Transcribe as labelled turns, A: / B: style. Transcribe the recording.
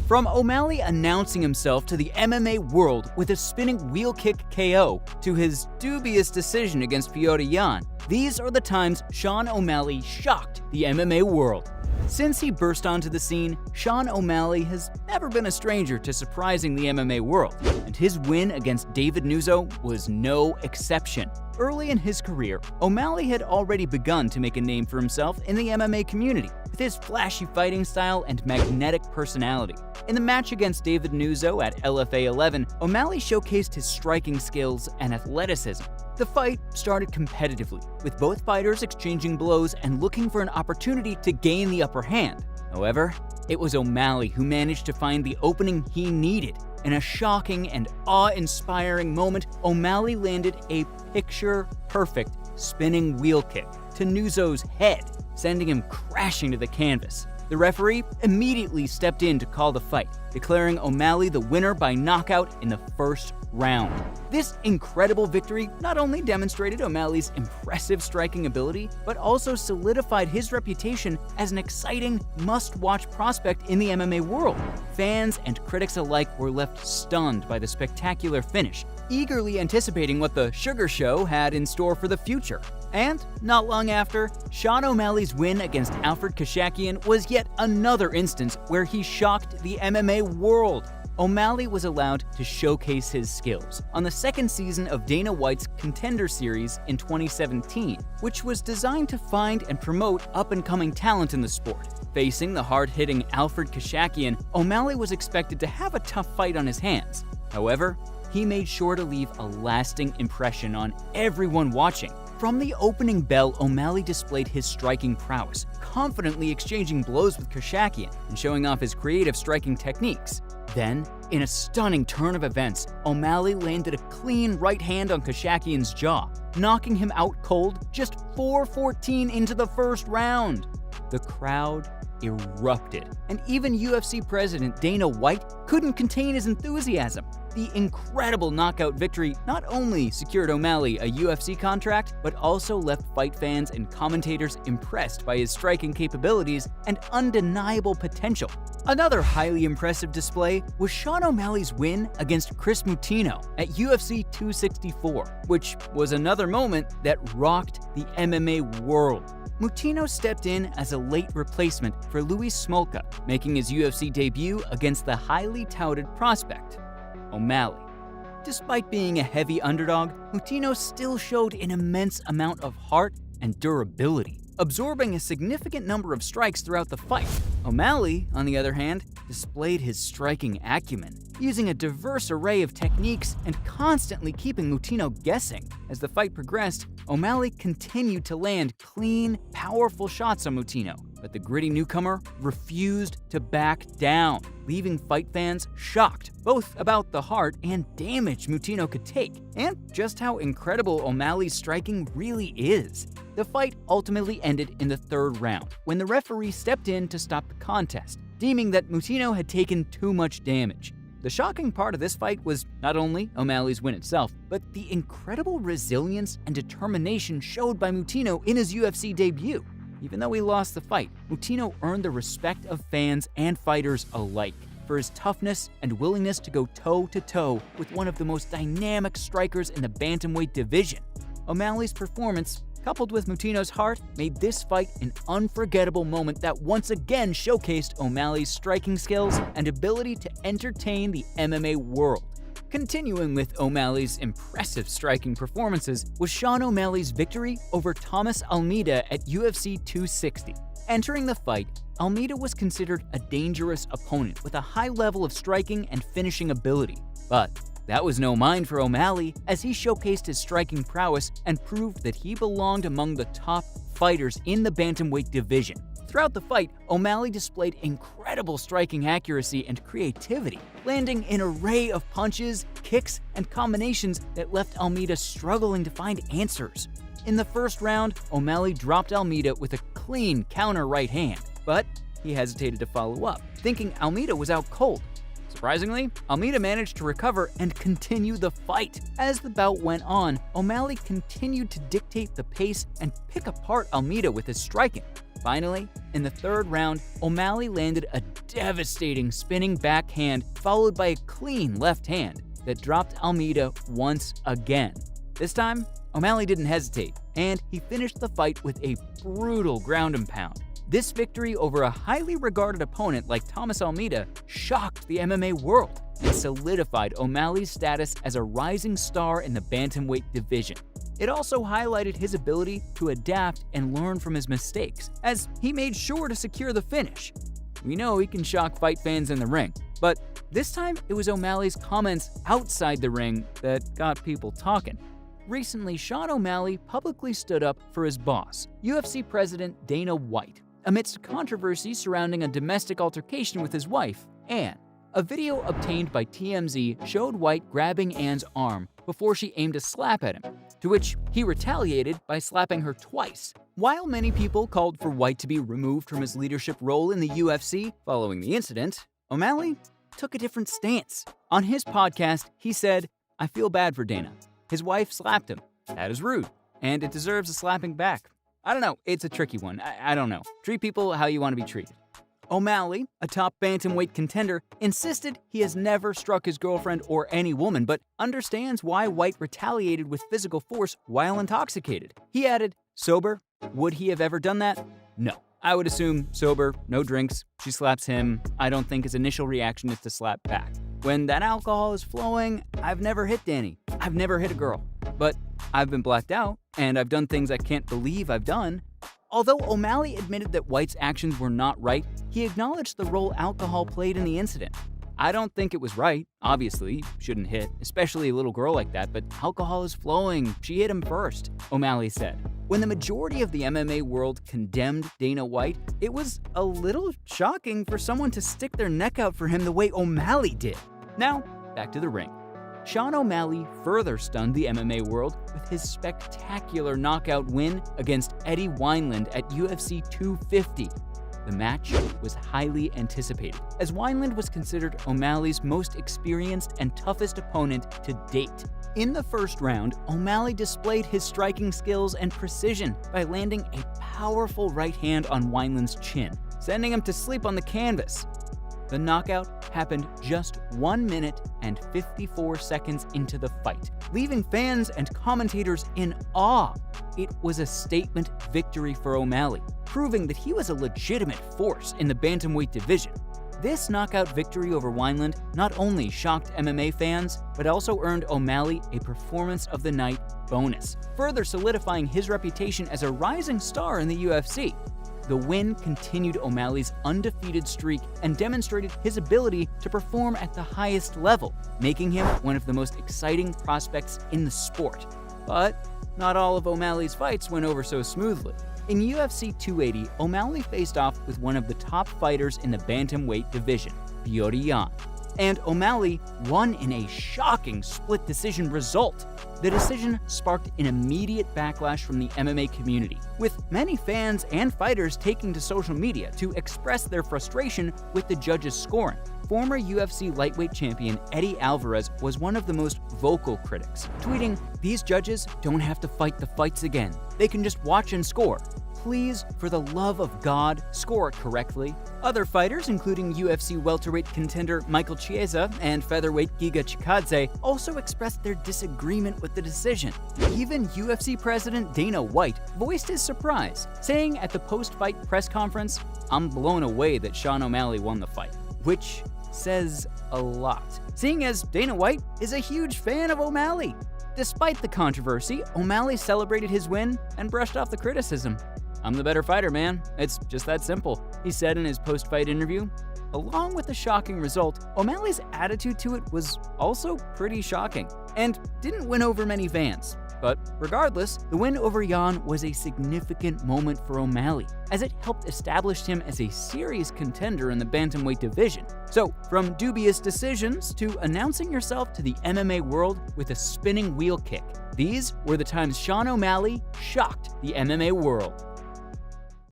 A: From O'Malley announcing himself to the MMA world with a spinning wheel kick KO to his dubious decision against Petr Yan, these are the times Sean O'Malley shocked the MMA world. Since he burst onto the scene, Sean O'Malley has never been a stranger to surprising the MMA world, and his win against David Nuzzo was no exception. Early in his career, O'Malley had already begun to make a name for himself in the MMA community with his flashy fighting style and magnetic personality. In the match against David Nuzzo at LFA 11, O'Malley showcased his striking skills and athleticism. The fight started competitively, with both fighters exchanging blows and looking for an opportunity to gain the upper hand. However, it was O'Malley who managed to find the opening he needed. In a shocking and awe-inspiring moment, O'Malley landed a picture-perfect spinning wheel kick to Nuzzo's head, sending him crashing to the canvas. The referee immediately stepped in to call the fight, declaring O'Malley the winner by knockout in the first round. This incredible victory not only demonstrated O'Malley's impressive striking ability, but also solidified his reputation as an exciting, must-watch prospect in the MMA world. Fans and critics alike were left stunned by the spectacular finish, eagerly anticipating what the Sugar Show had in store for the future. And not long after, Sean O'Malley's win against Alfred Kashakian was yet another instance where he shocked the MMA world. O'Malley was allowed to showcase his skills on the second season of Dana White's Contender Series in 2017, which was designed to find and promote up-and-coming talent in the sport. Facing the hard-hitting Alfred Kashakian, O'Malley was expected to have a tough fight on his hands. However, he made sure to leave a lasting impression on everyone watching. From the opening bell, O'Malley displayed his striking prowess, confidently exchanging blows with Kashakian and showing off his creative striking techniques. Then, in a stunning turn of events, O'Malley landed a clean right hand on Kashakian's jaw, knocking him out cold just 4:14 into the first round. The crowd erupted, and even UFC president Dana White couldn't contain his enthusiasm. The incredible knockout victory not only secured O'Malley a UFC contract, but also left fight fans and commentators impressed by his striking capabilities and undeniable potential. Another highly impressive display was Sean O'Malley's win against Chris Moutinho at UFC 264, which was another moment that rocked the MMA world. Moutinho stepped in as a late replacement for Louis Smolka, making his UFC debut against the highly touted prospect, O'Malley. Despite being a heavy underdog, Moutinho still showed an immense amount of heart and durability, absorbing a significant number of strikes throughout the fight. O'Malley, on the other hand, displayed his striking acumen, using a diverse array of techniques and constantly keeping Moutinho guessing. As the fight progressed, O'Malley continued to land clean, powerful shots on Moutinho, but the gritty newcomer refused to back down, leaving fight fans shocked, both about the heart and damage Moutinho could take, and just how incredible O'Malley's striking really is. The fight ultimately ended in the third round, when the referee stepped in to stop the contest, deeming that Moutinho had taken too much damage. The shocking part of this fight was not only O'Malley's win itself, but the incredible resilience and determination showed by Moutinho in his UFC debut. Even though he lost the fight, Moutinho earned the respect of fans and fighters alike for his toughness and willingness to go toe-to-toe with one of the most dynamic strikers in the bantamweight division. O'Malley's performance, coupled with Moutinho's heart, made this fight an unforgettable moment that once again showcased O'Malley's striking skills and ability to entertain the MMA world. Continuing with O'Malley's impressive striking performances was Sean O'Malley's victory over Thomas Almeida at UFC 260. Entering the fight, Almeida was considered a dangerous opponent with a high level of striking and finishing ability. But that was no mind for O'Malley, as he showcased his striking prowess and proved that he belonged among the top fighters in the bantamweight division. Throughout the fight, O'Malley displayed incredible striking accuracy and creativity, landing an array of punches, kicks, and combinations that left Almeida struggling to find answers. In the first round, O'Malley dropped Almeida with a clean counter right hand, but he hesitated to follow up, thinking Almeida was out cold. Surprisingly, Almeida managed to recover and continue the fight. As the bout went on, O'Malley continued to dictate the pace and pick apart Almeida with his striking. Finally, in the third round, O'Malley landed a devastating spinning backhand followed by a clean left hand that dropped Almeida once again. This time, O'Malley didn't hesitate, and he finished the fight with a brutal ground and pound. This victory over a highly regarded opponent like Thomas Almeida shocked the MMA world and solidified O'Malley's status as a rising star in the bantamweight division. It also highlighted his ability to adapt and learn from his mistakes, as he made sure to secure the finish. We know he can shock fight fans in the ring, but this time it was O'Malley's comments outside the ring that got people talking. Recently, Sean O'Malley publicly stood up for his boss, UFC President Dana White, amidst controversy surrounding a domestic altercation with his wife, Ann. A video obtained by TMZ showed White grabbing Ann's arm before she aimed a slap at him, to which he retaliated by slapping her twice. While many people called for White to be removed from his leadership role in the UFC following the incident, O'Malley took a different stance. On his podcast, he said, "I feel bad for Dana. His wife slapped him. That is rude, and it deserves a slapping back." I don't know, it's a tricky one. I don't know. Treat people how you want to be treated. O'Malley, a top bantamweight contender, insisted he has never struck his girlfriend or any woman, but understands why White retaliated with physical force while intoxicated. He added, "Sober, would he have ever done that? No. I would assume sober, no drinks, she slaps him. I don't think his initial reaction is to slap back. When that alcohol is flowing, I've never hit Danny. I've never hit a girl. But I've been blacked out, and I've done things I can't believe I've done." Although O'Malley admitted that White's actions were not right, he acknowledged the role alcohol played in the incident. "I don't think it was right. Obviously, shouldn't hit, especially a little girl like that, but alcohol is flowing. She hit him first," O'Malley said. When the majority of the MMA world condemned Dana White, it was a little shocking for someone to stick their neck out for him the way O'Malley did. Now, back to the ring. Sean O'Malley further stunned the MMA world with his spectacular knockout win against Eddie Wineland at UFC 250. The match was highly anticipated, as Wineland was considered O'Malley's most experienced and toughest opponent to date. In the first round, O'Malley displayed his striking skills and precision by landing a powerful right hand on Wineland's chin, sending him to sleep on the canvas. The knockout happened just 1 minute and 54 seconds into the fight, leaving fans and commentators in awe. It was a statement victory for O'Malley, proving that he was a legitimate force in the bantamweight division. This knockout victory over Wineland not only shocked MMA fans, but also earned O'Malley a Performance of the Night bonus, further solidifying his reputation as a rising star in the UFC. The win continued O'Malley's undefeated streak and demonstrated his ability to perform at the highest level, making him one of the most exciting prospects in the sport. But not all of O'Malley's fights went over so smoothly. In UFC 280, O'Malley faced off with one of the top fighters in the bantamweight division, Petr Yan, and O'Malley won in a shocking split decision result. The decision sparked an immediate backlash from the MMA community, with many fans and fighters taking to social media to express their frustration with the judges' scoring. Former UFC lightweight champion Eddie Alvarez was one of the most vocal critics, tweeting, "These judges don't have to fight the fights again. They can just watch and score. Please, for the love of God, score it correctly." Other fighters, including UFC welterweight contender Michael Chiesa and featherweight Giga Chikadze, also expressed their disagreement with the decision. Even UFC President Dana White voiced his surprise, saying at the post-fight press conference, "I'm blown away that Sean O'Malley won the fight," which says a lot, seeing as Dana White is a huge fan of O'Malley. Despite the controversy, O'Malley celebrated his win and brushed off the criticism. "I'm the better fighter, man. It's just that simple," he said in his post-fight interview. Along with the shocking result, O'Malley's attitude to it was also pretty shocking, and didn't win over many fans. But regardless, the win over Yan was a significant moment for O'Malley, as it helped establish him as a serious contender in the bantamweight division. So, from dubious decisions to announcing yourself to the MMA world with a spinning wheel kick, these were the times Sean O'Malley shocked the MMA world.